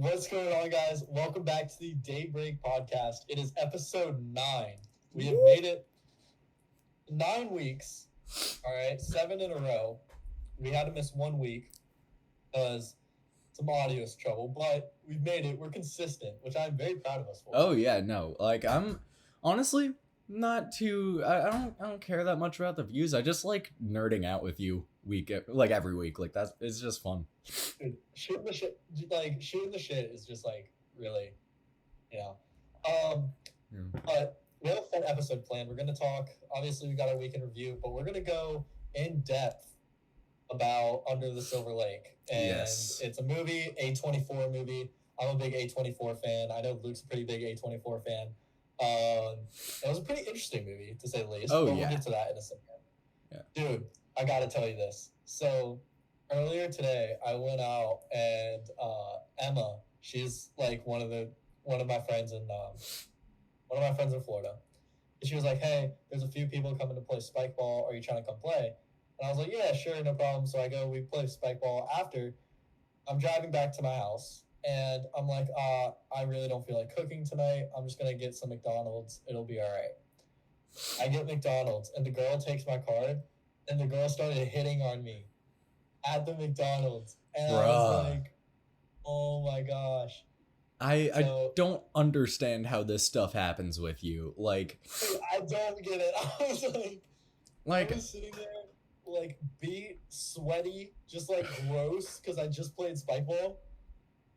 What's going on, guys? Welcome back to the Daybreak podcast. It is episode 9. We have made it 9 weeks. All right, 7 in a row. We had to miss 1 week because some audio trouble, but we've made it. We're consistent, which I'm very proud of us for. Oh yeah, no, like I'm honestly not too. I don't care that much about the views. I just like nerding out with you every week. Like that's it's just fun. Dude, shooting the shit is just like really, you know. But we have a fun episode planned. We're gonna talk. Obviously, we got our week in review, but we're gonna go in depth about Under the Silver Lake, and Yes. It's a movie, A24 movie. I'm a big A24 fan. I know Luke's a pretty big A24 fan. It was a pretty interesting movie, to say the least. Oh, but yeah. We'll get to that in a second. Yeah. Dude, I gotta tell you this. So earlier today, I went out and Emma, she's like one of my friends in Florida. And she was like, "Hey, there's a few people coming to play spike ball. Are you trying to come play?" And I was like, "Yeah, sure, no problem." So I go, we play spike ball. After, I'm driving back to my house, and I'm like, I really don't feel like cooking tonight. I'm just gonna get some McDonald's. It'll be all right. I get McDonald's, and the girl takes my card, and the girl started hitting on me at the McDonald's, and I was like, "Oh my gosh." I don't understand how this stuff happens with you. Like, Dude, I don't get it. I was I was sitting there, like, beat, sweaty, just, like, gross, because I just played spike ball.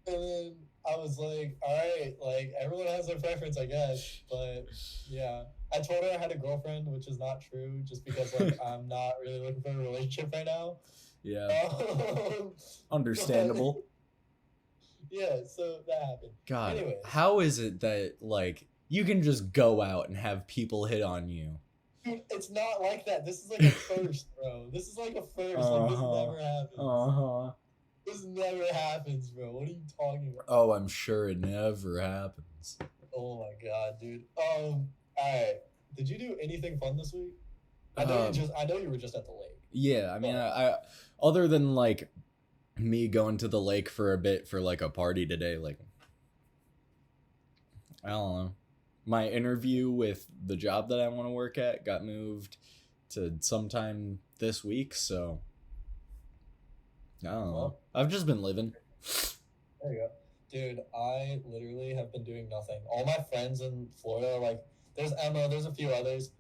And then I was like, all right, like, everyone has their preference, I guess. But, yeah. I told her I had a girlfriend, which is not true, just because, like, I'm not really looking for a relationship right now. Yeah. Understandable. Yeah, so that happened. God, Anyways. How is it that, like, you can just go out and have people hit on you? Dude, it's not like that. This is like a first, bro. This is like a first. Like, this never happens. This never happens, bro. What are you talking about? Oh, I'm sure it never happens. Oh my god, dude. Alright. Did you do anything fun this week? I know you were just at the lake. Yeah, I mean, I other than like me going to the lake for a bit for like a party today, like I don't know. My interview with the job that I want to work at got moved to sometime this week, so I don't know. Well, I've just been living. There you go. Dude, I literally have been doing nothing. All my friends in Florida, like, there's Emma, there's a few others.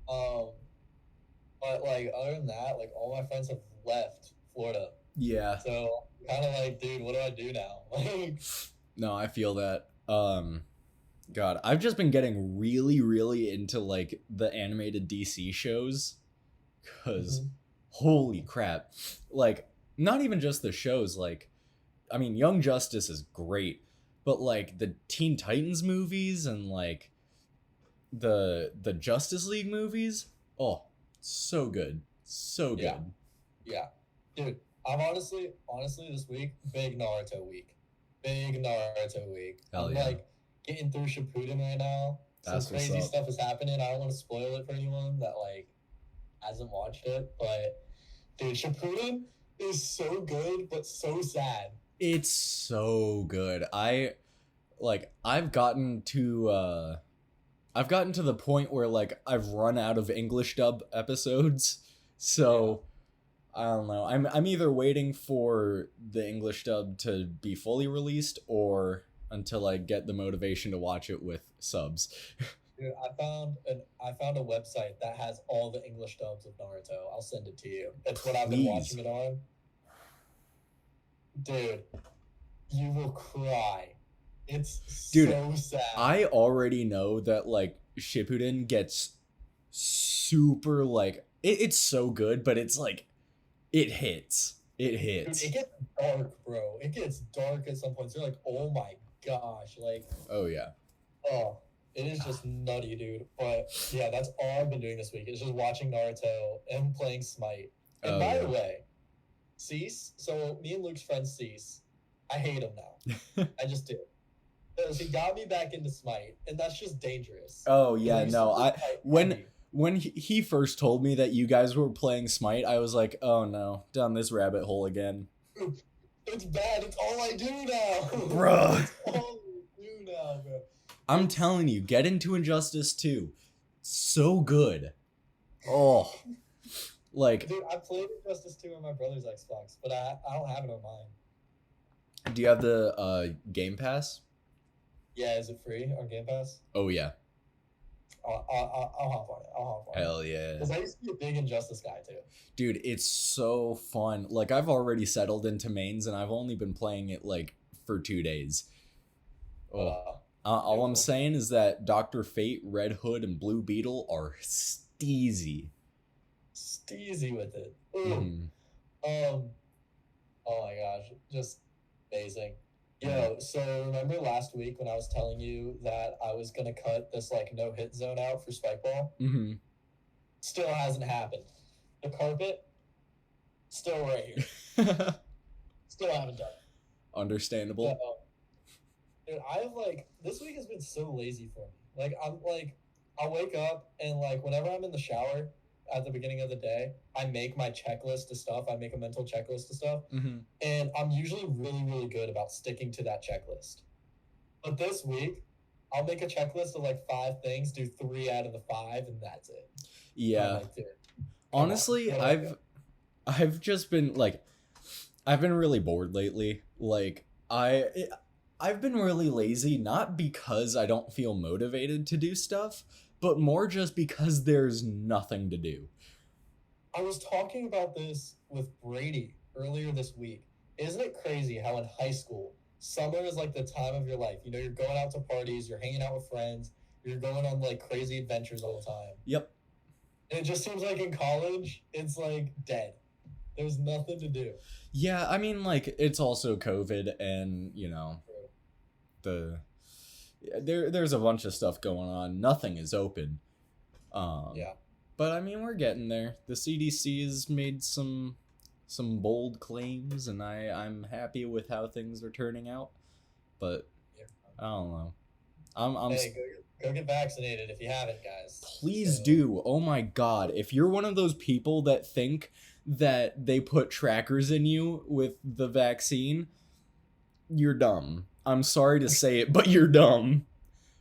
But like other than that, like all my friends have left Florida. Yeah. So kind of like, dude, what do I do now? Like, no, I feel that. God, I've just been getting really, really into like the animated DC shows, cause holy crap, like not even just the shows. Like, I mean, Young Justice is great, but like the Teen Titans movies and like the Justice League movies, oh, so good, so good. Yeah, dude. I'm honestly this week, big Naruto week. Hell I'm yeah. like getting through Shippuden right now. That's Some crazy what's up. stuff is happening. I don't want to spoil it for anyone that like hasn't watched it, but dude, Shippuden is so good but so sad. It's so good. I've gotten to the point where like I've run out of English dub episodes. So I don't know. I'm either waiting for the English dub to be fully released or until I get the motivation to watch it with subs. Dude, I found a website that has all the English dubs of Naruto. I'll send it to you. That's what I've been watching it on. Dude, you will cry. It's so sad. I already know that like Shippuden gets super like it's so good, but it's like it hits. Dude, it gets dark, bro. It gets dark at some points. You're like, oh my gosh, like. Oh yeah. Oh, it is just nutty, dude. But yeah, that's all I've been doing this week. Is just watching Naruto and playing Smite. And by the way, Cease. So me and Luke's friend Cease, I hate him now. I just do. Because he got me back into Smite, and that's just dangerous. Oh yeah, no. When he first told me that you guys were playing Smite, I was like, oh no, down this rabbit hole again. It's bad. It's all I do now. Bruh. It's all I do now, bro. I'm telling you, get into Injustice 2. So good. Oh. Like, dude, I played Injustice 2 on my brother's Xbox, but I don't have it on mine. do you have the Game Pass? Yeah, is it free on Game Pass? Oh, yeah. I'll hop on it. I'll hop on it. Hell yeah. Because I used to be a big Injustice guy, too. Dude, it's so fun. Like, I've already settled into mains, and I've only been playing it, like, for 2 days. Oh. All I'm saying is that Dr. Fate, Red Hood, and Blue Beetle are steezy. Steezy with it. Mm. Oh my gosh, just amazing. Yo, so remember last week when I was telling you that I was gonna cut this like no hit zone out for Spikeball? Mm-hmm. Still hasn't happened. The carpet, still right here. Still haven't done it. Understandable. Dude, I've like this week has been so lazy for me. Like I'll wake up and like whenever I'm in the shower at the beginning of the day, I make my checklist of stuff. I make a mental checklist of stuff. Mm-hmm. And I'm usually really, really good about sticking to that checklist. But this week, I'll make a checklist of like 5 things, do 3 out of the 5, and that's it. Yeah. Honestly, I've just been like, I've been really bored lately. Like, I've been really lazy, not because I don't feel motivated to do stuff, but more just because there's nothing to do. I was talking about this with Brady earlier this week. Isn't it crazy how in high school, summer is like the time of your life? You know, you're going out to parties, you're hanging out with friends, you're going on like crazy adventures all the time. Yep. And it just seems like in college, it's like dead. There's nothing to do. Yeah, I mean, like, it's also COVID and, you know, there's a bunch of stuff going on. Nothing is open. Yeah. But I mean, we're getting there. The CDC has made some bold claims, and I'm happy with how things are turning out. But I don't know. Hey, go get vaccinated if you haven't, guys. Please do. Oh my God! If you're one of those people that think that they put trackers in you with the vaccine, you're dumb. I'm sorry to say it, but you're dumb.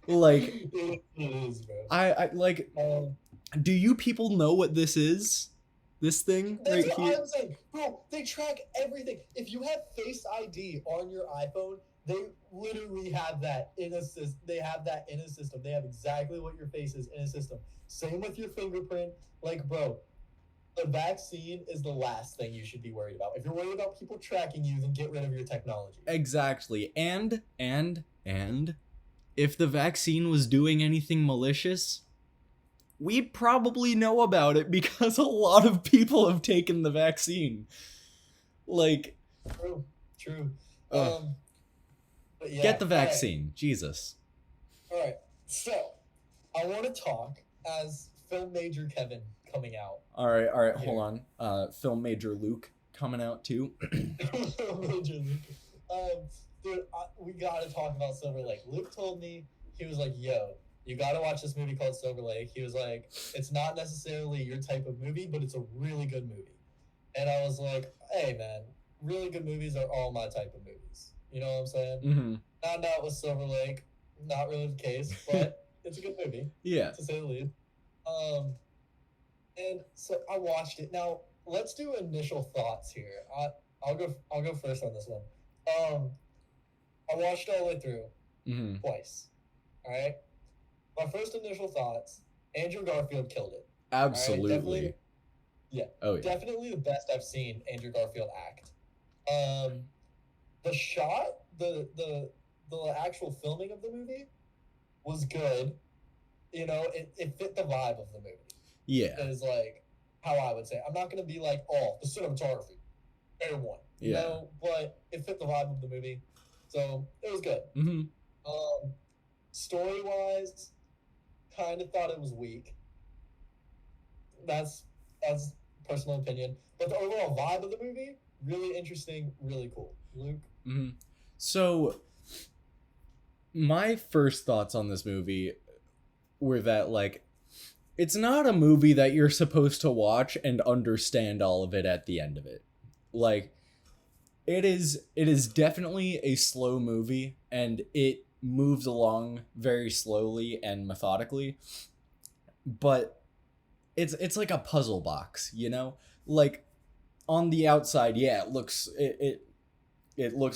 Like, it is, bro. I like. Do you people know what this is? This thing right here? That's what I'm saying. Bro, they track everything. If you have Face ID on your iPhone, they literally have that in a system. They have that in a system. They have exactly what your face is in a system. Same with your fingerprint. Like, bro, the vaccine is the last thing you should be worried about. If you're worried about people tracking you, then get rid of your technology. Exactly. And if the vaccine was doing anything malicious, we'd probably know about it because a lot of people have taken the vaccine. Like, true. But yeah, get the vaccine. Right. Jesus. All right. So, I want to talk as Film Major Kevin coming out. All right. Here. Hold on. Film Major Luke coming out too. Film Major Luke. Dude, we got to talk about Silver Lake. Luke told me, he was like, yo, you got to watch this movie called Silver Lake. He was like, it's not necessarily your type of movie, but it's a really good movie. And I was like, hey, man, really good movies are all my type of movies. You know what I'm saying? Mm-hmm. Found out with Silver Lake, not really the case, but it's a good movie. Yeah. To say the least. And so I watched it. Now, let's do initial thoughts here. I'll go first on this one. I watched it all the way through twice. All right? My first initial thoughts, Andrew Garfield killed it. Absolutely. Right? Definitely the best I've seen Andrew Garfield act. The shot, the actual filming of the movie was good. You know, it fit the vibe of the movie. Yeah. That is like how I would say. I'm not going to be like, oh, the cinematography, A1. You know, but it fit the vibe of the movie. So it was good. Mm-hmm. Story-wise, kind of thought it was weak. That's personal opinion. But the overall vibe of the movie, really interesting, really cool. Luke? Mm-hmm. So, my first thoughts on this movie were that, like, it's not a movie that you're supposed to watch and understand all of it at the end of it. Like, it is definitely a slow movie, and it moves along very slowly and methodically, but it's like a puzzle box, you know? Like on the outside, yeah, it looks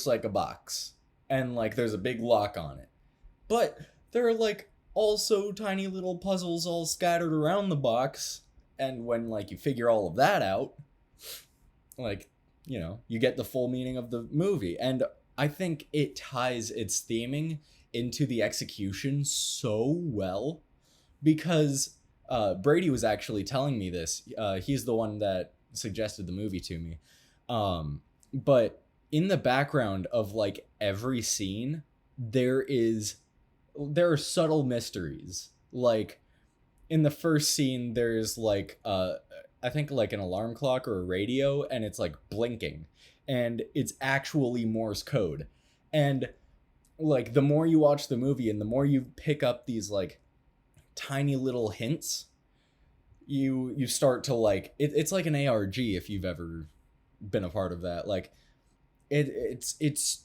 like a box, and like there's a big lock on it. But there are like also tiny little puzzles all scattered around the box, and when like you figure all of that out, like, you get the full meaning of the movie. And I think it ties its theming into the execution so well, because Brady was actually telling me this. He's the one that suggested the movie to me. But in the background of like every scene, there are subtle mysteries. Like in the first scene, there's like I think like an alarm clock or a radio, and it's like blinking, and it's actually Morse code. And like the more you watch the movie and the more you pick up these like tiny little hints, you start to like it's like an ARG, if you've ever been a part of that. Like it's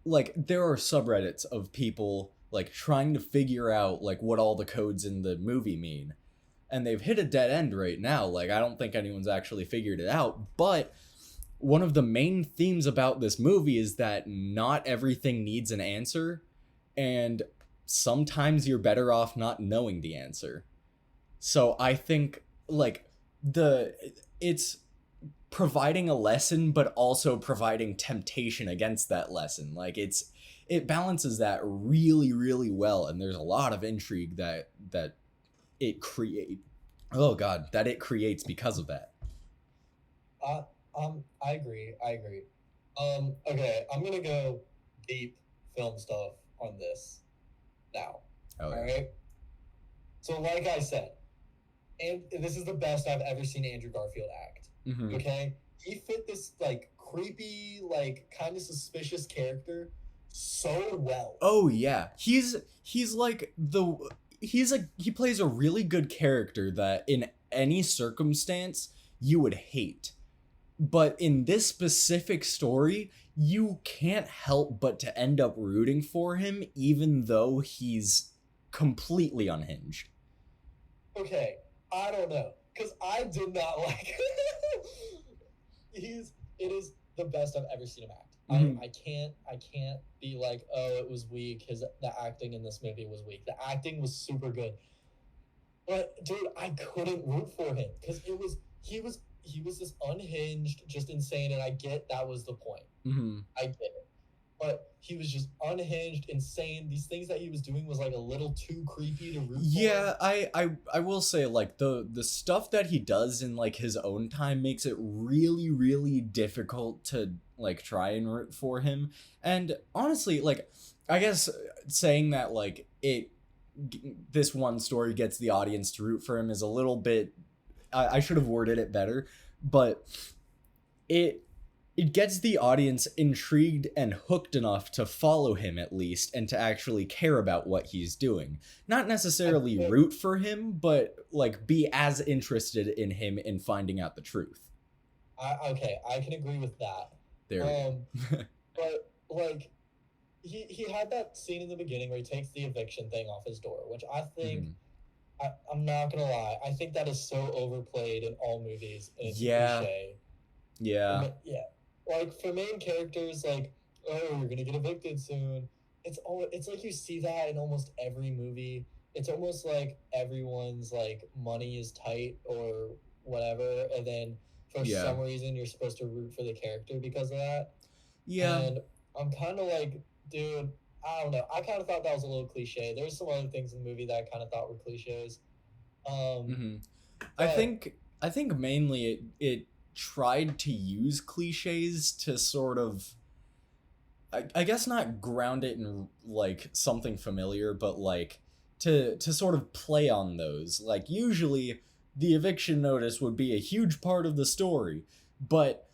like there are subreddits of people like trying to figure out like what all the codes in the movie mean, and they've hit a dead end right now. Like I don't think anyone's actually figured it out, but one of the main themes about this movie is that not everything needs an answer, and sometimes you're better off not knowing the answer. So I think like the it's providing a lesson but also providing temptation against that lesson. Like it balances that really really well, and there's a lot of intrigue that it create oh god that it creates because of that. Uh, I agree. I agree. Okay, I'm gonna go deep film stuff on this now. Oh All yeah. right. So, like I said, and this is the best I've ever seen Andrew Garfield act. Mm-hmm. Okay, he fit this like creepy, like kind of suspicious character so well. Oh yeah, he's like the he plays a really good character that in any circumstance you would hate. But in this specific story, you can't help but to end up rooting for him even though he's completely unhinged. Okay, I don't know, because I did not like. It is the best I've ever seen him act. Mhm. I can't be like, oh, it was weak. The acting in this movie was weak. The acting was super good, but dude, I couldn't root for him because he was this unhinged, just insane, and I get that was the point. Mhm. I get it, but he was just unhinged, insane. These things that he was doing was like a little too creepy to root for. Yeah, I will say like the stuff that he does in like his own time makes it really really difficult to like try and root for him. And honestly, like I guess saying that like this one story gets the audience to root for him is a little bit I should have worded it better, but it it gets the audience intrigued and hooked enough to follow him at least and to actually care about what he's doing. Not necessarily root for him, but like be as interested in him in finding out the truth. Okay, I can agree with that. There we go. But like he had that scene in the beginning where he takes the eviction thing off his door, which I think I'm not gonna lie, I think that is so overplayed in all movies, and it's Yeah. a cliche. Yeah. Yeah, like for main characters, like oh, you're gonna get evicted soon. It's like you see that in almost every movie. It's almost like everyone's like money is tight or whatever, and then for Yeah. some reason you're supposed to root for the character because of that. Yeah. And I'm kind of like, dude, I don't know. I kind of thought that was a little cliche. There's some other things in the movie that I kind of thought were cliches. I but- think mainly it tried to use cliches to sort of I guess not ground it in like something familiar, but like to sort of play on those. Like usually the eviction notice would be a huge part of the story, but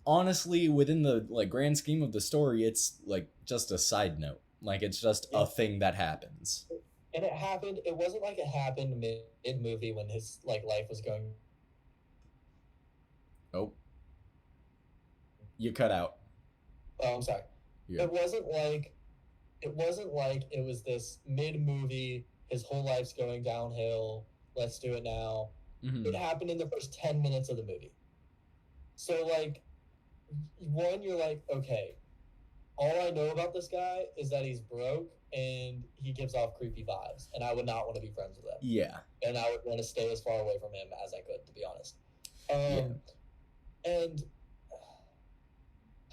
honestly within the like grand scheme of the story it's like just a side note. Like it's just a thing that happens. And it wasn't like it happened mid movie when his like life was going. Oh. You cut out. Oh, I'm sorry. Yeah. It wasn't like it was this mid-movie, his whole life's going downhill, let's do it now. It happened in the first 10 minutes of the movie. So, like, one, you're like, okay, all I know about this guy is that he's broke and he gives off creepy vibes, and I would not want to be friends with him. Yeah. And I would want to stay as far away from him as I could, to be honest. And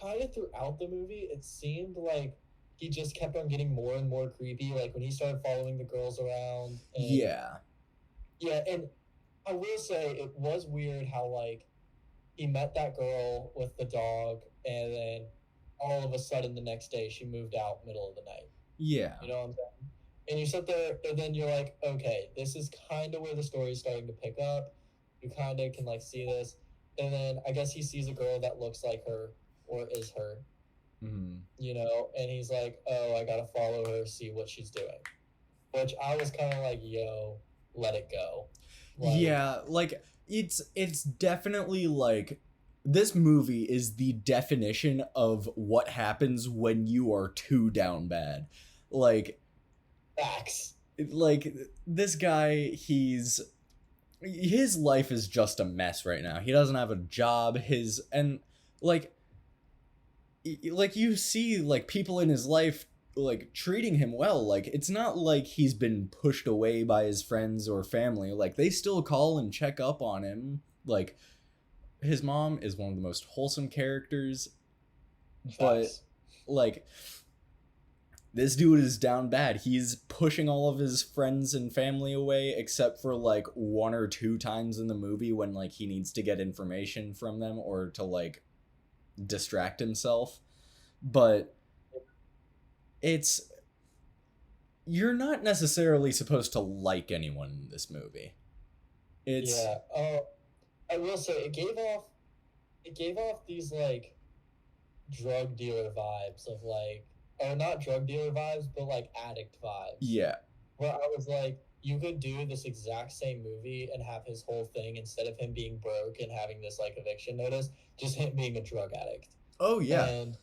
kind of throughout the movie, it seemed like he just kept on getting more and more creepy. Like when he started following the girls around. And, yeah, and I will say it was weird how like he met that girl with the dog, and then all of a sudden the next day she moved out middle of the night. Yeah. You know what I'm saying? And you sit there, and then you're like, okay, this is kind of where the story is starting to pick up. You kind of can like see this, and then I guess he sees a girl that looks like her or is her. You know, and he's like, oh, I gotta follow her, see what she's doing. Which I was kind of like, yo, let it go. Like, yeah, like it's definitely like this movie is the definition of what happens when you are too down bad. Like facts. Like this guy, his life is just a mess right now. He doesn't have a job. Like you see like people in his life like treating him well. Like it's not like he's been pushed away by his friends or family. Like they still call and check up on him. Like his mom is one of the most wholesome characters. But like this dude is down bad. He's pushing all of his friends and family away except for like 1 or 2 times in the movie when like he needs to get information from them or to like distract himself. But you're not necessarily supposed to like anyone in this movie. I will say it gave off these like drug dealer vibes of like, or not drug dealer vibes, but like addict vibes. Yeah. Where I was like, you could do this exact same movie and have his whole thing, instead of him being broke and having this like eviction notice, just him being a drug addict. Oh yeah. And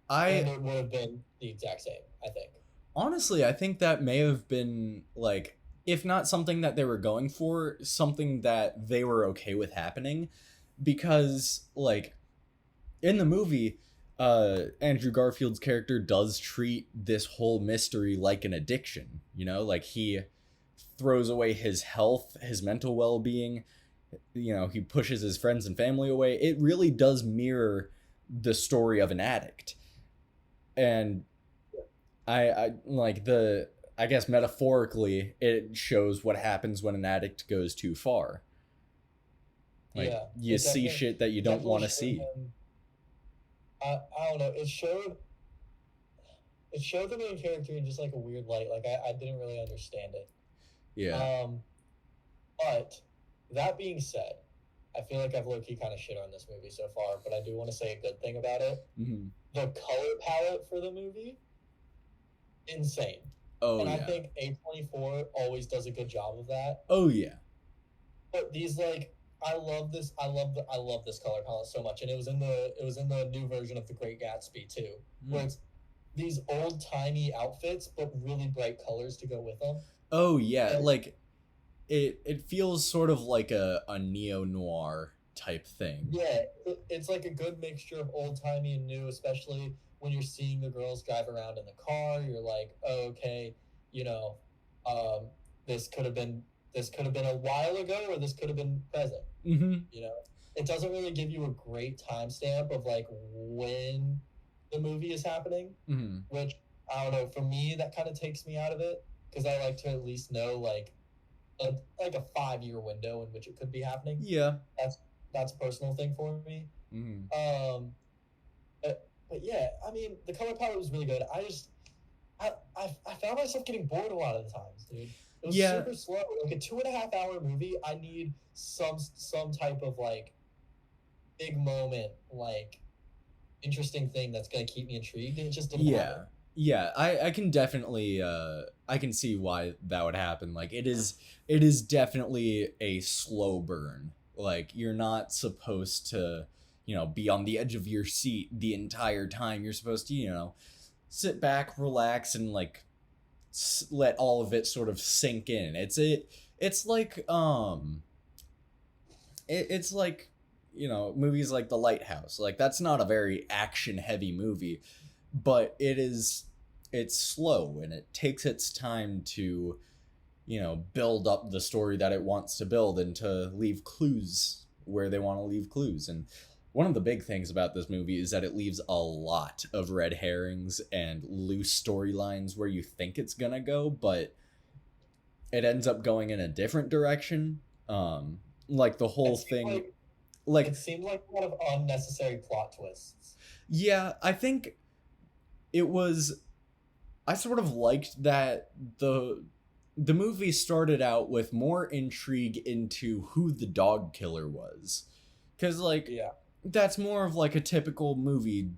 it would have been the exact same, I think. Honestly, I think that may have been like, if not something that they were going for, something that they were okay with happening, because like in the movie, Andrew Garfield's character does treat this whole mystery like an addiction, you know, like he throws away his health, his mental well-being, you know, he pushes his friends and family away. It really does mirror the story of an addict. And I like I guess metaphorically it shows what happens when an addict goes too far. Like you see shit that you don't want to see. I don't know. It showed the main character in just like a weird light. Like I didn't really understand it. Yeah. But that being said, I feel like I've low-key kind of shit on this movie so far, but I do want to say a good thing about it. Mm-hmm. The color palette for the movie, insane. Oh, and I think A24 always does a good job of that. Oh yeah. But these like, I love this color palette so much, and it was in the new version of The Great Gatsby too, where it's these old-timey outfits but really bright colors to go with them. Oh yeah, and like it feels sort of like a neo-noir type thing. Yeah, it's like a good mixture of old-timey and new, especially when you're seeing the girls drive around in the car. You're like, oh, okay, you know, this could have been a while ago, or this could have been present. Mm-hmm. You know, it doesn't really give you a great timestamp of like when the movie is happening, which I don't know. For me, that kind of takes me out of it, because I like to at least know like a 5-year window in which it could be happening. Yeah, that's a personal thing for me. Mm-hmm. But yeah, I mean, the color palette was really good. I found myself getting bored a lot of the times, dude. It was super slow. Like a 2.5 hour movie, I need some type of like big moment, like interesting thing that's gonna keep me intrigued, and it just didn't happen. Yeah, I can definitely I can see why that would happen. Like it is definitely a slow burn. Like you're not supposed to, be on the edge of your seat the entire time. You're supposed to, sit back, relax, and like let all of it sort of sink in. It's like it's like movies like The Lighthouse. Like that's not a very action heavy movie, but it's slow and it takes its time to build up the story that it wants to build and to leave clues where they want to leave clues. And one of the big things about this movie is that it leaves a lot of red herrings and loose storylines where you think it's gonna go, but it ends up going in a different direction. Like the whole thing, like it seemed like a lot of unnecessary plot twists. Yeah, I think it was. I sort of liked that the movie started out with more intrigue into who the dog killer was, because that's more of like a typical movie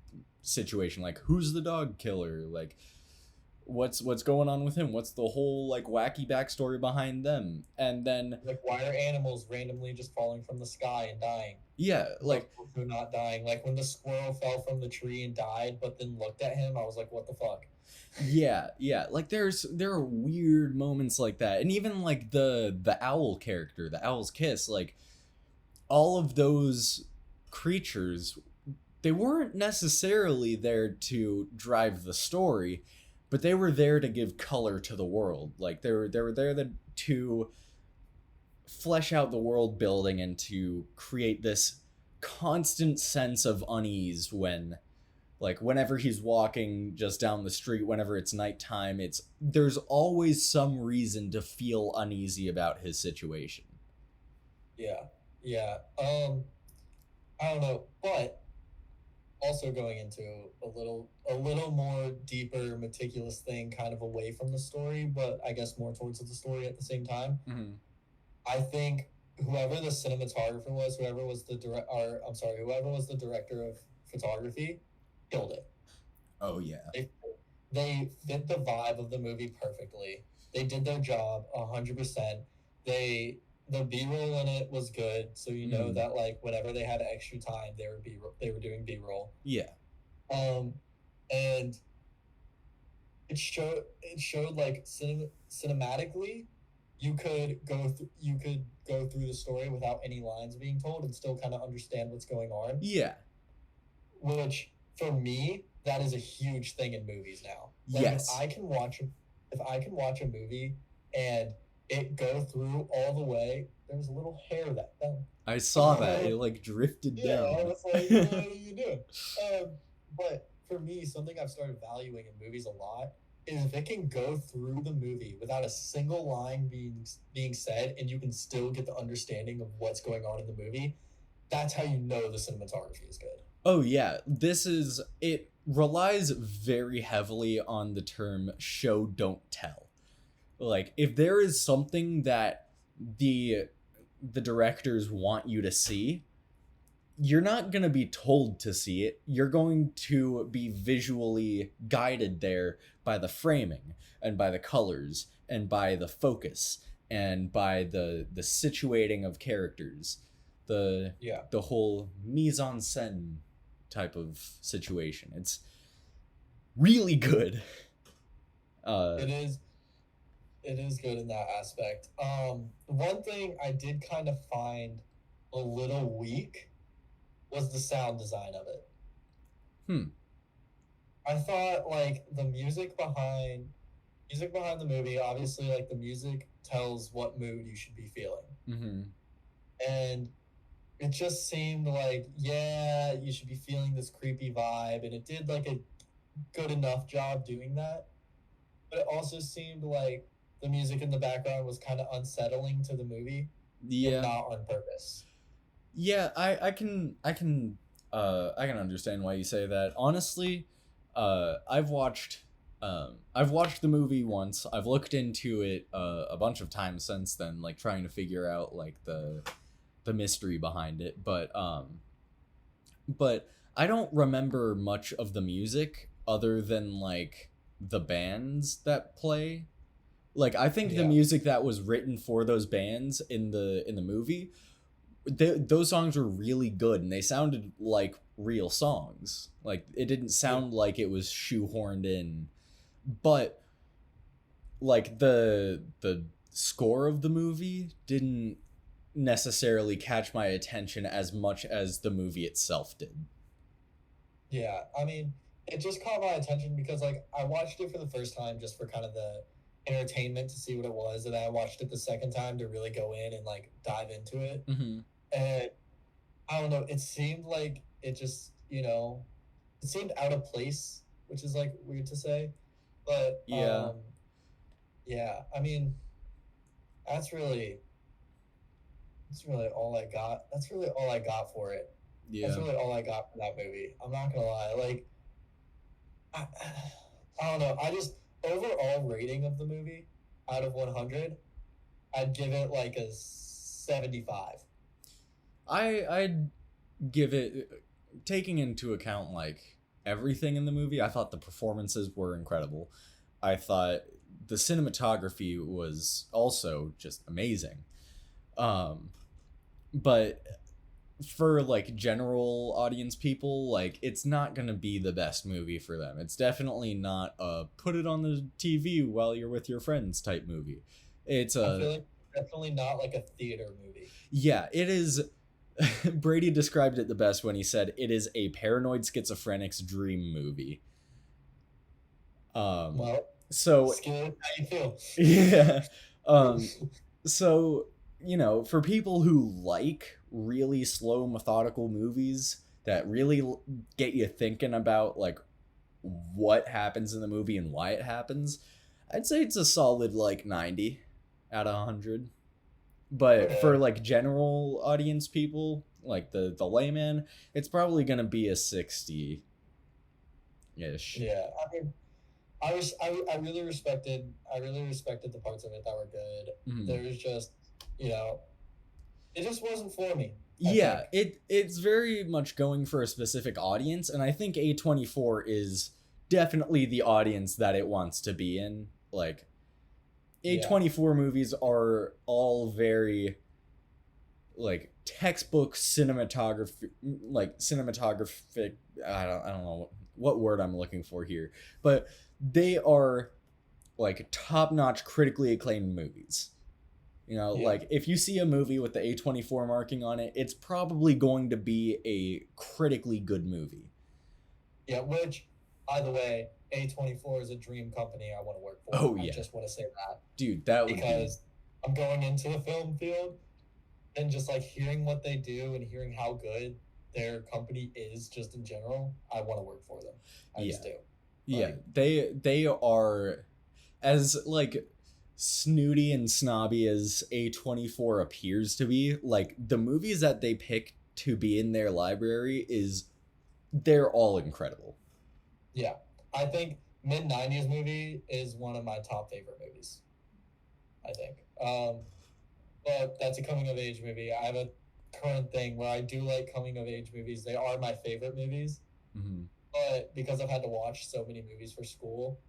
situation. Like, who's the dog killer? Like, what's going on with him? What's the whole like wacky backstory behind them? And then like, why are animals randomly just falling from the sky and dying? Yeah, like they're not dying. Like when the squirrel fell from the tree and died, but then looked at him, I was like, what the fuck? Yeah. Like there are weird moments like that, and even like the owl character, the owl's kiss, like all of those creatures, they weren't necessarily there to drive the story, but they were there to give color to the world. Like they were there to flesh out the world building and to create this constant sense of unease whenever he's walking just down the street, whenever it's nighttime, there's always some reason to feel uneasy about his situation. Yeah. I don't know, but also going into a little more deeper, meticulous thing, kind of away from the story, but I guess more towards the story at the same time. Mm-hmm. I think whoever the cinematographer was, whoever was the director of photography, killed it. Oh yeah. They fit the vibe of the movie perfectly. They did their job 100%. The B-roll in it was good, so you know that like whenever they had extra time, they were doing B-roll. Yeah. And it showed like cinematically, you could go through the story without any lines being told and still kind of understand what's going on. Yeah. Which for me, that is a huge thing in movies now. Like, yes. If I can watch a movie and it go through all the way, there was a little hair that fell. I saw that. It like drifted down. Yeah, I was like, what are you doing? But for me, something I've started valuing in movies a lot is if it can go through the movie without a single line being said and you can still get the understanding of what's going on in the movie, that's how you know the cinematography is good. Oh yeah, it relies very heavily on the term show don't tell. Like if there is something that the directors want you to see, you're not going to be told to see it. You're going to be visually guided there by the framing and by the colors and by the focus and by the situating of characters. The whole mise en scène type of situation. It's really good. It is good in that aspect. One thing I did kind of find a little weak was the sound design of it. I thought like the music behind the movie, obviously like the music tells what mood you should be feeling. Mm-hmm. And it just seemed like, yeah, you should be feeling this creepy vibe, and it did like a good enough job doing that. But it also seemed like the music in the background was kind of unsettling to the movie. Yeah. Not on purpose. Yeah, I can understand why you say that. Honestly, I've watched the movie once. I've looked into it a bunch of times since then, like trying to figure out like the mystery behind it, but I don't remember much of the music other than like the bands that play. Like I think the music that was written for those bands in the movie those songs were really good, and they sounded like real songs. Like, it didn't sound like it was shoehorned in. But like the score of the movie didn't necessarily catch my attention as much as the movie itself did. Yeah, I mean, it just caught my attention because like I watched it for the first time just for kind of the entertainment to see what it was, and then I watched it the second time to really go in and like dive into it. Mm-hmm. And I don't know, it seemed like it just, it seemed out of place, which is like weird to say. But Yeah. yeah, I mean, that's really that's really all I got. That's really all I got for it. That's Yeah. really all I got for that movie. I'm not gonna lie. Like, I, I don't know. I just overall rating of the movie out of 100, I'd give it like a 75. I'd give it, taking into account like everything in the movie, I thought the performances were incredible. I thought the cinematography was also just amazing. Um but for like general audience people, like it's not gonna be the best movie for them. It's definitely not a put it on the TV while you're with your friends type movie. It's I a feel like definitely not like a theater movie. Yeah, it is. Brady described it the best when he said it is a paranoid schizophrenic's dream movie. Well, So Skillet, how you feel? yeah. So, for people who like really slow, methodical movies that really get you thinking about like what happens in the movie and why it happens, I'd say it's a solid like 90 out of 100. But for like general audience people, like the layman, it's probably gonna be a 60 ish. Yeah, I mean, I really respected the parts of it that were good. Mm-hmm. There was just, it just wasn't for me. Yeah, it's very much going for a specific audience, and I think A24 is definitely the audience that it wants to be in. Like, A24 movies are all very like textbook cinematography, like cinematographic. I don't know what word I'm looking for here, but they are like top-notch critically acclaimed movies. Like if you see a movie with the A24 marking on it, it's probably going to be a critically good movie. Yeah, which, by the way, A24 is a dream company I want to work for. Oh, yeah. I just want to say that. Dude, that would because I'm going into the film field and just like hearing what they do and hearing how good their company is just in general, I want to work for them. I just do. Yeah, they are as like snooty and snobby as A24 appears to be. Like the movies that they pick to be in their library they're all incredible. Yeah, I think mid-90s movie is one of my top favorite movies. I think. But that's a coming of age movie. I have a current thing where I do like coming of age movies. They are my favorite movies. Mm-hmm. But because I've had to watch so many movies for school,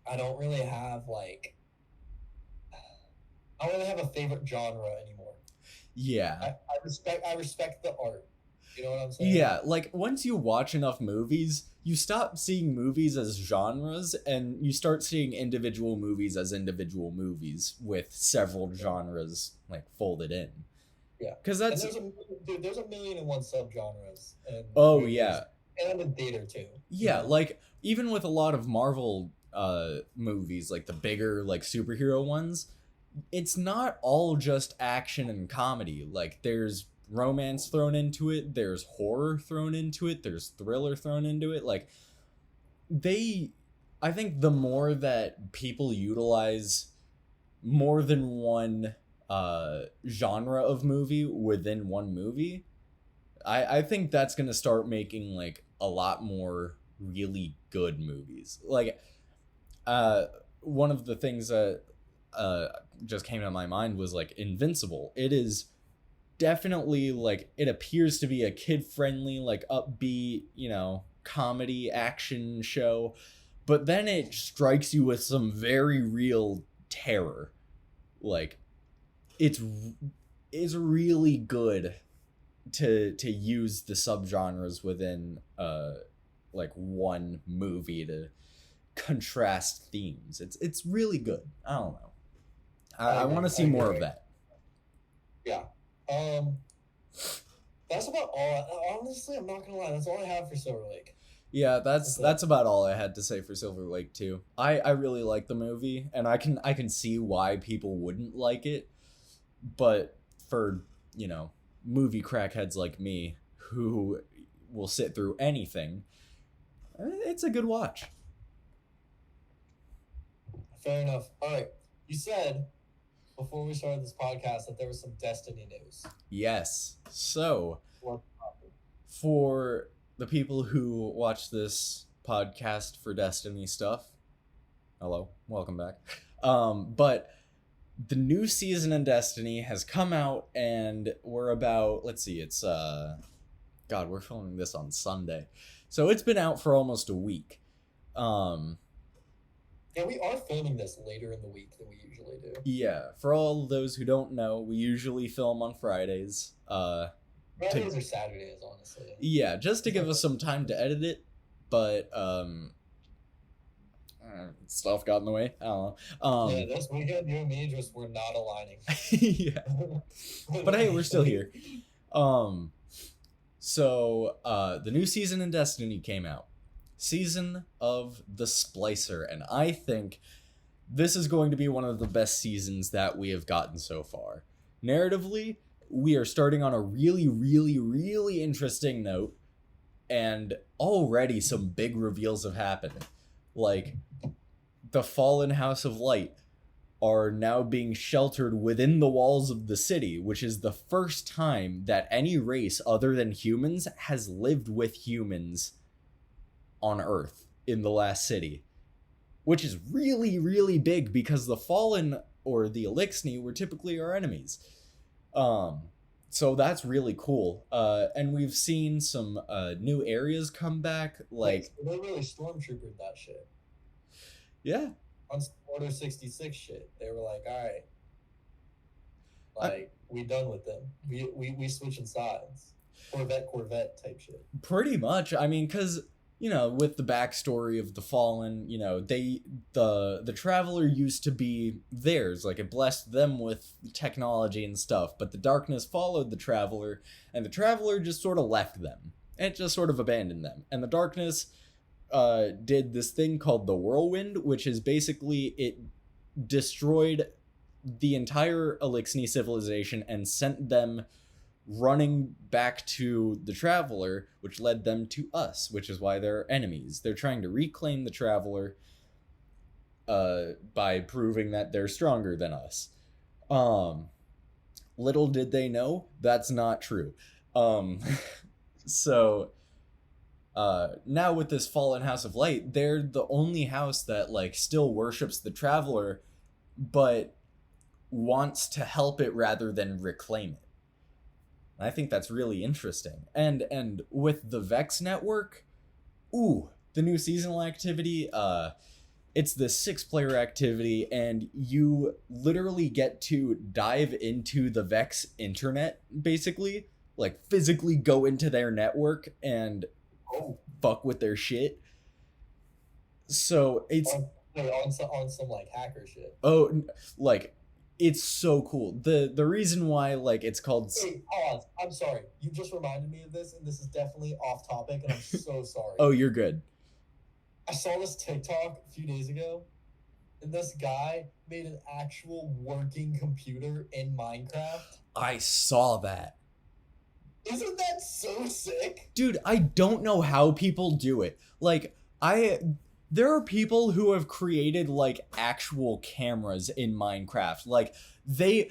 I don't really have like I don't really have a favorite genre anymore. Yeah. I respect the art. You know what I'm saying? Yeah, like once you watch enough movies, you stop seeing movies as genres and you start seeing individual movies as individual movies with several genres like folded in. Yeah, because that's there's a million and one subgenres. Yeah, and in theater too. Yeah, like even with a lot of Marvel movies, like the bigger like superhero ones, it's not all just action and comedy. Like there's romance thrown into it, there's horror thrown into it, there's thriller thrown into it. Like I think the more that people utilize more than one genre of movie within one movie, I think that's gonna start making like a lot more really good movies. Like one of the things that just came to my mind was like Invincible. It is definitely like, it appears to be a kid-friendly, like upbeat, comedy action show, but then it strikes you with some very real terror. Like it's is really good to use the subgenres within like one movie to contrast themes. It's really good. I don't know. I want to see more of that. Yeah. That's about all. Honestly, I'm not gonna lie. That's all I have for Silver Lake. Yeah, that's about all I had to say for Silver Lake too. I really like the movie, and I can see why people wouldn't like it, but for, you know, movie crackheads like me who will sit through anything, it's a good watch. Fair enough. All right. You said before we started this podcast that there was some Destiny news. Yes. So, for the people who watch this podcast for Destiny stuff, hello, welcome back. But the new season in Destiny has come out, and we're about, let's see, it's God, we're filming this on Sunday, so it's been out for almost a week. Yeah, we are filming this later in the week than we usually do. Yeah, for all those who don't know, we usually film on Fridays. Fridays or Saturdays, honestly. Yeah, just to give us some time to edit it, but stuff got in the way. I don't know. Yeah, this weekend, you and me just were not aligning. Yeah, but hey, we're still here. So the new season in Destiny came out. Season of the Splicer, and I think this is going to be one of the best seasons that we have gotten so far. Narratively, we are starting on a really, really, really interesting note, and already some big reveals have happened. Like, the Fallen House of Light are now being sheltered within the walls of the city, which is the first time that any race other than humans has lived with humans on Earth in the last city, which is really, really big because the Fallen or the Elixni were typically our enemies. So that's really cool. And we've seen some new areas come back, like they really stormtroopered that shit. Yeah. On Order 66 shit, they were like, all right, we done with them. We switching sides. Corvette type shit. Pretty much. I mean, because, you know, with the backstory of the Fallen, you know, the Traveler used to be theirs, like it blessed them with technology and stuff, but the darkness followed the Traveler, and the Traveler just sort of left them. It just sort of abandoned them. And the darkness did this thing called the Whirlwind, which is basically, it destroyed the entire Elixni civilization and sent them running back to the Traveler, which led them to us, which is why they're enemies. They're trying to reclaim the Traveler by proving that they're stronger than us. Little did they know, that's not true. So now with this Fallen House of Light, they're the only house that, like, still worships the Traveler, but wants to help it rather than reclaim it. I think that's really interesting. And with the Vex network, the new seasonal activity, it's the 6-player activity, and you literally get to dive into the Vex internet, basically. Like, physically go into their network and fuck with their shit. So it's on some like hacker shit. Like, it's so cool. The reason why, like, it's called... Wait, pause. I'm sorry. You just reminded me of this, and this is definitely off topic, and I'm so sorry. Oh, you're good. I saw this TikTok a few days ago, and this guy made an actual working computer in Minecraft. I saw that. Isn't that so sick? Dude, I don't know how people do it. Like, there are people who have created, like, actual cameras in Minecraft. Like, they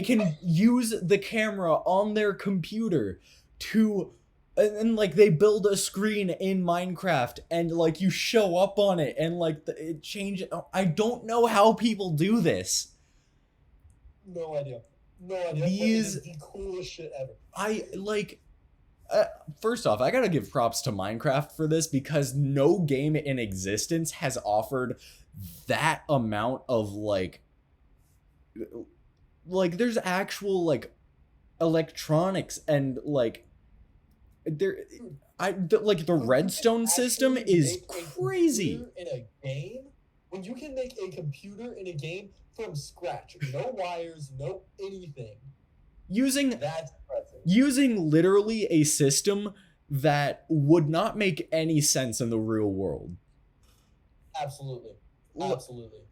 can use the camera on their computer to, and like, they build a screen in Minecraft, and, like, you show up on it, and, like, it changes. I don't know how people do this. No idea. These is the coolest shit ever. First off, I gotta give props to Minecraft for this, because no game in existence has offered that amount of, like there's actual, like, electronics and like there like the redstone system is crazy. In a game, when you can make a computer in a game from scratch, no wires, no anything, using that's impressive. Using literally a system that would not make any sense in the real world. Absolutely.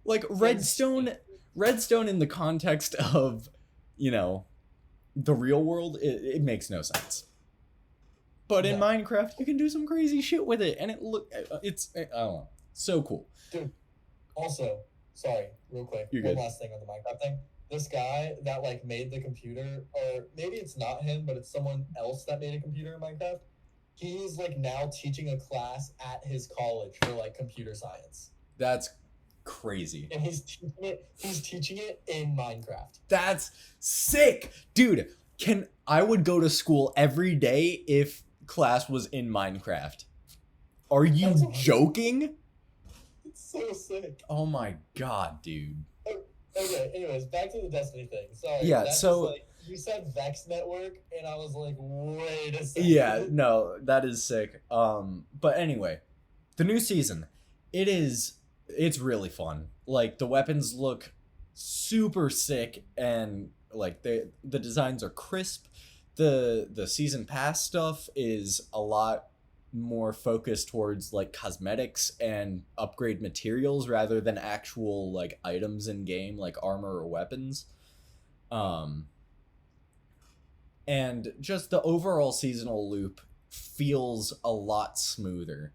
Like redstone in the context of, you know, the real world, it makes no sense. But in Minecraft, you can do some crazy shit with it, and it's I don't know, so cool. Dude, also, sorry, real quick, one last thing on the Minecraft thing. This guy that like made the computer, or maybe it's not him, but it's someone else that made a computer in Minecraft. He's like now teaching a class at his college for like computer science. That's crazy. And he's teaching it in Minecraft. That's sick. Dude, I would go to school every day if class was in Minecraft. Are you joking? It's so sick. Oh my god, dude. Okay, anyways, back to the Destiny thing. Sorry. Yeah, so like, you said Vex Network, and I was like, wait a second. Yeah, no, that is sick. But anyway, the new season, it's really fun. Like the weapons look super sick, and like the designs are crisp. The season pass stuff is a lot more focused towards like cosmetics and upgrade materials rather than actual like items in game like armor or weapons. And just the overall seasonal loop feels a lot smoother.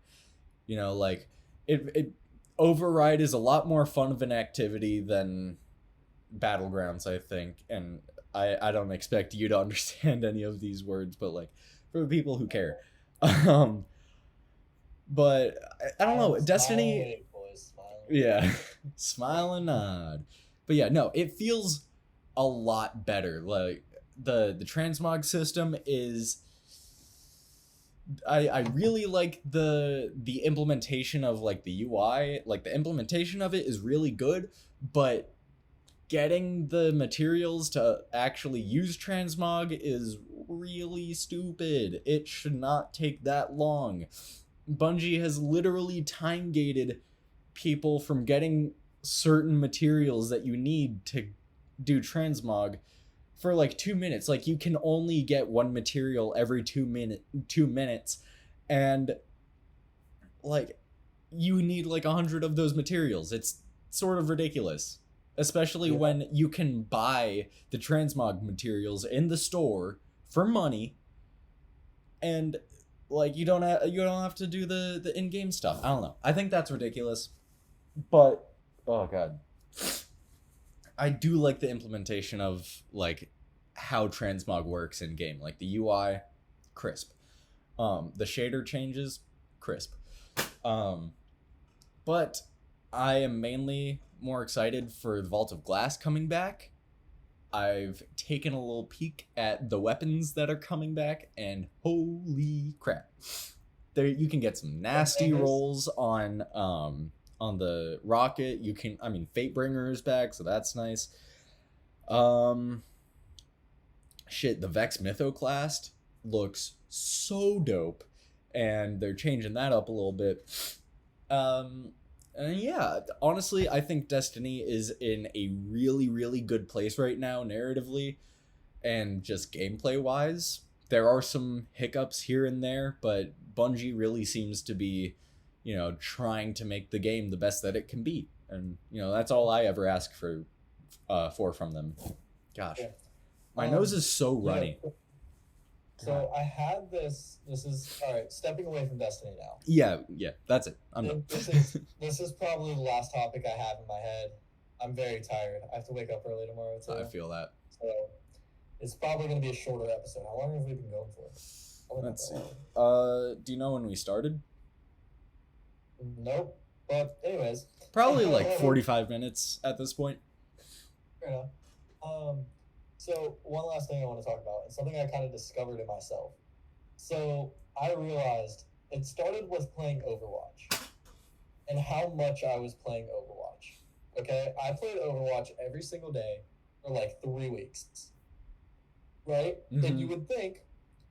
You know, like it Override is a lot more fun of an activity than Battlegrounds, I think, and I don't expect you to understand any of these words, but like for the people who care. But I don't know, Destiny. Yeah, smile and nod. But yeah, no, it feels a lot better. Like the transmog system is. I really like the implementation of like the UI. Like the implementation of it is really good, but getting the materials to actually use transmog is really stupid. It should not take that long. Bungie has literally time gated people from getting certain materials that you need to do transmog for like 2 minutes. Like you can only get one material every 2 minutes, and like you need like 100 of those materials. It's sort of ridiculous, especially when you can buy the transmog materials in the store for money, and like you don't have to do the in-game stuff. I don't know. I think that's ridiculous, but oh god, I do like the implementation of like how transmog works in game. Like the UI, crisp. The shader changes, crisp. But I am mainly more excited for the Vault of Glass coming back. I've taken a little peek at the weapons that are coming back, and holy crap. There you can get some nasty rolls on the rocket. Fatebringer is back, so that's nice. The Vex Mythoclast looks so dope, and they're changing that up a little bit. And yeah, honestly, I think Destiny is in a really, really good place right now, narratively, and just gameplay-wise. There are some hiccups here and there, but Bungie really seems to be, trying to make the game the best that it can be. And, that's all I ever ask for from them. Gosh. Yeah. My nose is so runny. So I had this is all right, stepping away from Destiny now. Yeah, that's it. I'm done. This is probably the last topic I have in my head. I'm very tired. I have to wake up early tomorrow too. I feel that. So it's probably going to be a shorter episode. How long have we been going for? Let's see. Do you know when we started? Nope. But anyways. Probably like 45 minutes at this point. Fair enough. So one last thing I want to talk about, and something I kind of discovered in myself. So I realized it started with playing Overwatch and how much I was playing Overwatch. Okay? I played Overwatch every single day for like 3 weeks. right? Mm-hmm. And you would think,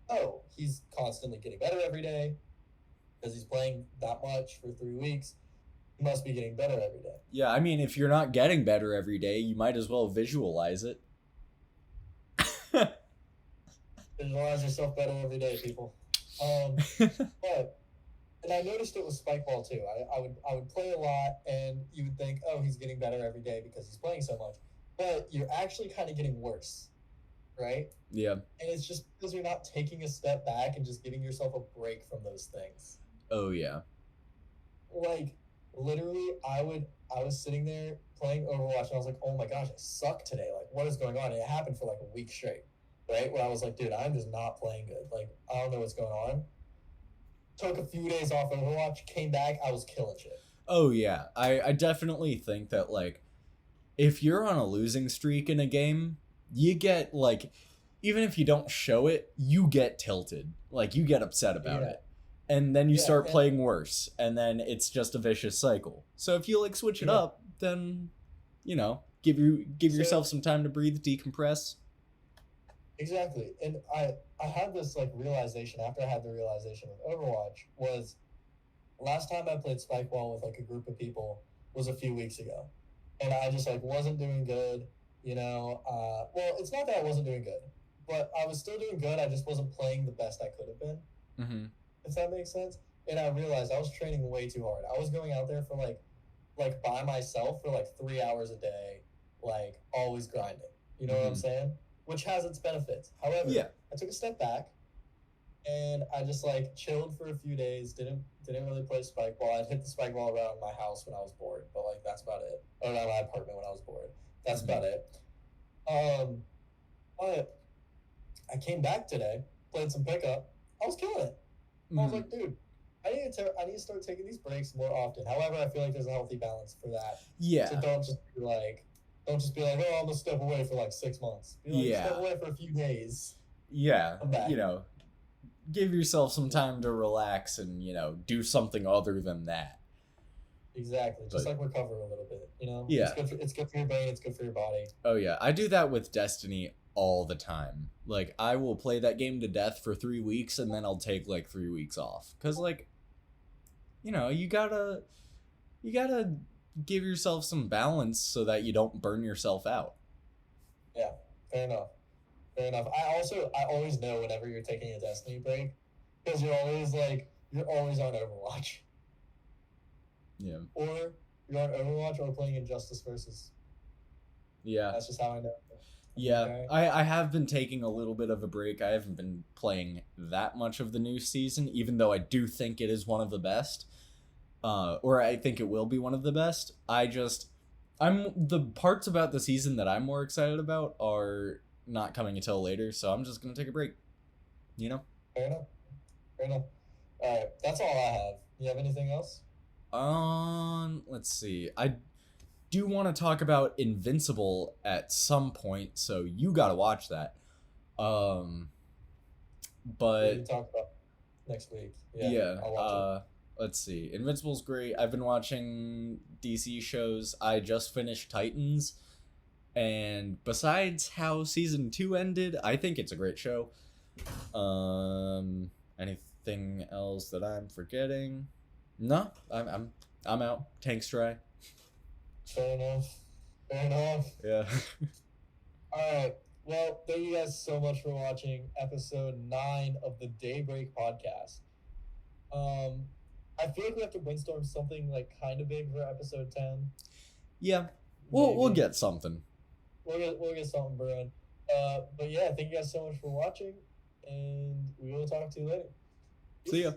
oh, he's constantly getting better every day because he's playing that much for 3 weeks. He must be getting better every day. Yeah, I mean, if you're not getting better every day, you might as well visualize it. Visualize yourself better every day, people. But and I noticed it with spike ball too. I would play a lot, and you would think, oh, he's getting better every day because he's playing so much. But you're actually kind of getting worse, right? Yeah. And it's just because you're not taking a step back and just giving yourself a break from those things. Oh yeah. Like literally, I was sitting there playing Overwatch, and I was like, oh my gosh, I suck today. Like, what is going on? And it happened for like a week straight, right? Where I was like, dude, I'm just not playing good. Like, I don't know what's going on. Took a few days off Overwatch, came back, I was killing shit. Oh yeah. I definitely think that, like, if you're on a losing streak in a game, you get, like, even if you don't show it, you get tilted. Like, you get upset about it. And then you start playing worse, and then it's just a vicious cycle. So if you, like, switch it up, then, you know, give yourself some time to breathe, decompress. Exactly. And I had this, like, realization after I had the realization with Overwatch was last time I played Spikeball with, like, a group of people was a few weeks ago. And I just, like, wasn't doing good, you know. Well, it's not that I wasn't doing good, but I was still doing good. I just wasn't playing the best I could have been. Mm-hmm. If that makes sense. And I realized I was training way too hard. I was going out there for like by myself for like 3 hours a day, like always grinding. You know what I'm saying? Which has its benefits. However, I took a step back and I just like chilled for a few days. Didn't really play spike ball. I'd hit the spike ball around my house when I was bored, but like that's about it. Or around my apartment when I was bored. That's about it. But I came back today, played some pickup. I was killing it. I was like, dude, I need to start taking these breaks more often. However, I feel like there's a healthy balance for that. Yeah. So don't just be like, oh, I'm gonna step away for like 6 months. Be like, step away for a few days. Yeah. You know, give yourself some time to relax and, you know, do something other than that. Exactly. Just like recover a little bit, you know? Yeah. It's good for your brain, it's good for your body. Oh yeah. I do that with Destiny all the time. Like, I will play that game to death for 3 weeks, and then I'll take like 3 weeks off, because, like, you know, you gotta give yourself some balance so that you don't burn yourself out. Yeah, fair enough. I always know whenever you're taking a Destiny break, because you're always on Overwatch. Yeah. Or you're on Overwatch or playing Injustice Versus. Yeah. That's just how I know. Yeah, okay. I have been taking a little bit of a break. I haven't been playing that much of the new season, even though I do think it is one of the best. Or I think it will be one of the best. The parts about the season that I'm more excited about are not coming until later, so I'm just going to take a break. You know? Fair enough. Alright, that's all I have. You have anything else? Let's see. I do want to talk about Invincible at some point, so you gotta watch that. But we can talk about next week. I'll watch it. Let's see. Invincible's great. I've been watching DC shows. I just finished Titans, and besides how season 2 ended, I think it's a great show. Anything else that I'm forgetting? No, I'm out. Tank's dry. Fair enough. Yeah. Alright. Well, thank you guys so much for watching episode 9 of the Daybreak podcast. I feel like we have to brainstorm something like kind of big for episode 10. Yeah. We'll get something. We'll get something brewing. But yeah, thank you guys so much for watching, and we will talk to you later. See ya.